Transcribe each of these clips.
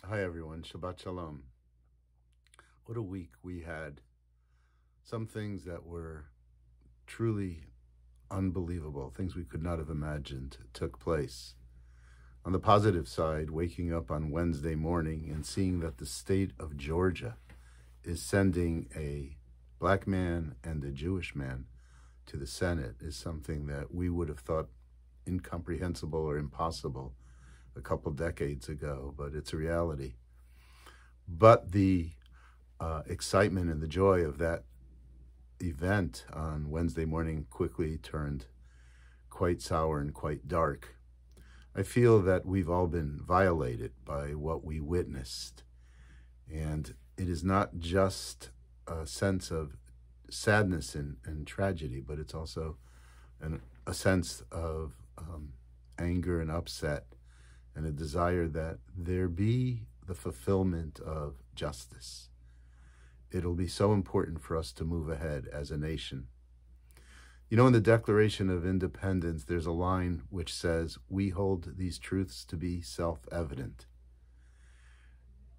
Hi everyone, Shabbat Shalom. What a week we had. Some things that were truly unbelievable, things we could not have imagined took place. On the positive side, waking up on Wednesday morning and seeing that the state of Georgia is sending a black man and a Jewish man to the Senate is something that we would have thought incomprehensible or impossible a couple decades ago, but it's a reality. But the excitement and the joy of that event on Wednesday morning quickly turned quite sour and quite dark. I feel that we've all been violated by what we witnessed. And it is not just a sense of sadness and tragedy, but it's also a sense of anger and upset and a desire that there be the fulfillment of justice. It'll be so important for us to move ahead as a nation. You know, in the Declaration of Independence, there's a line which says, "We hold these truths to be self-evident."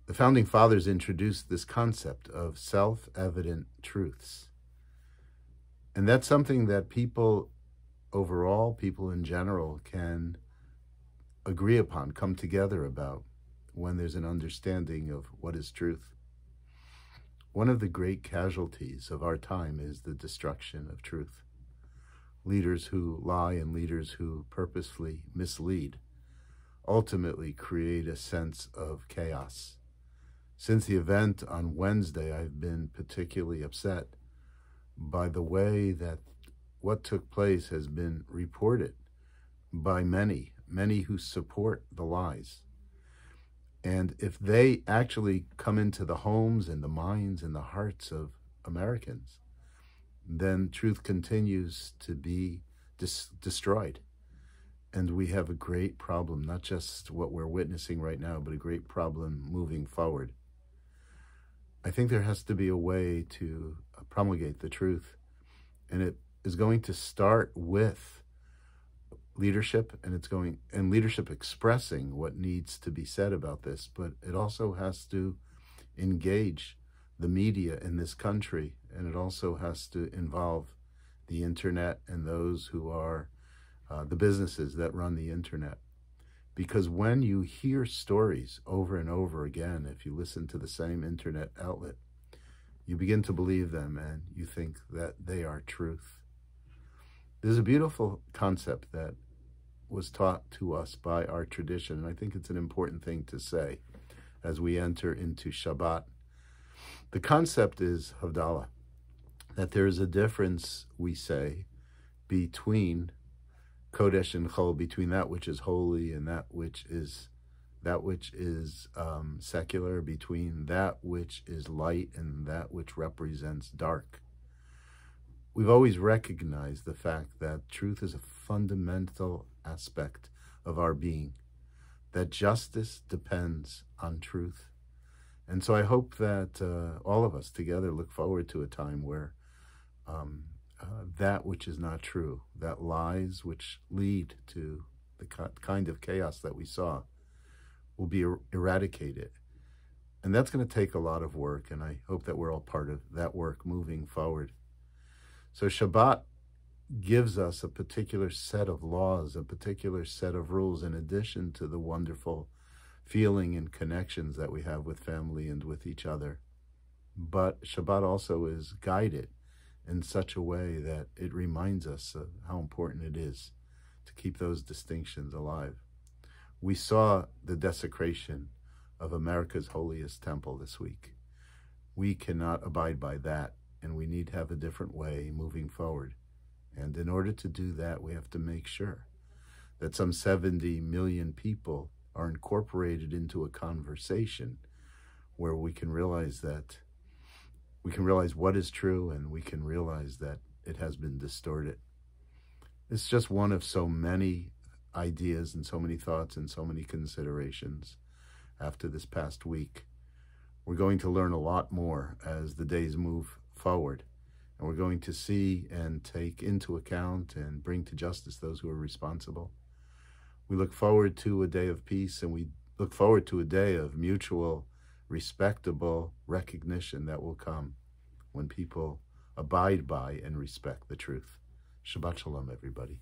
The Founding Fathers introduced this concept of self-evident truths. And that's something that people overall, people in general, can agree upon, come together about when there's an understanding of what is truth. One of the great casualties of our time is the destruction of truth. Leaders who lie and leaders who purposefully mislead ultimately create a sense of chaos. Since the event on Wednesday, I've been particularly upset by the way that what took place has been reported by many who support the lies. And if they actually come into the homes and the minds and the hearts of Americans, then truth continues to be destroyed. And we have a great problem, not just what we're witnessing right now, but a great problem moving forward. I think there has to be a way to promulgate the truth. And it is going to start with leadership, and leadership expressing what needs to be said about this, but it also has to engage the media in this country, and it also has to involve the internet and those who are the businesses that run the internet. Because when you hear stories over and over again, if you listen to the same internet outlet, you begin to believe them and you think that they are truth. There's a beautiful concept that was taught to us by our tradition, and I think it's an important thing to say as we enter into Shabbat. The concept is Havdalah, that there is a difference, we say, between Kodesh and Chol, between that which is holy and that which is secular, between that which is light and that which represents dark. We've always recognized the fact that truth is a fundamental aspect of our being, that justice depends on truth. And so I hope that all of us together look forward to a time where that which is not true, that lies which lead to the kind of chaos that we saw, will be eradicated. And that's going to take a lot of work, and I hope that we're all part of that work moving forward. So Shabbat gives us a particular set of laws, a particular set of rules, in addition to the wonderful feeling and connections that we have with family and with each other. But Shabbat also is guided in such a way that it reminds us of how important it is to keep those distinctions alive. We saw the desecration of America's holiest temple this week. We cannot abide by that, and we need to have a different way moving forward. And in order to do that, we have to make sure that some 70 million people are incorporated into a conversation where we can realize what is true, and we can realize that it has been distorted. It's just one of so many ideas and so many thoughts and so many considerations after this past week. We're going to learn a lot more as the days move forward, and we're going to see and take into account and bring to justice those who are responsible. We look forward to a day of peace, and we look forward to a day of mutual, respectable recognition that will come when people abide by and respect the truth. Shabbat Shalom, everybody.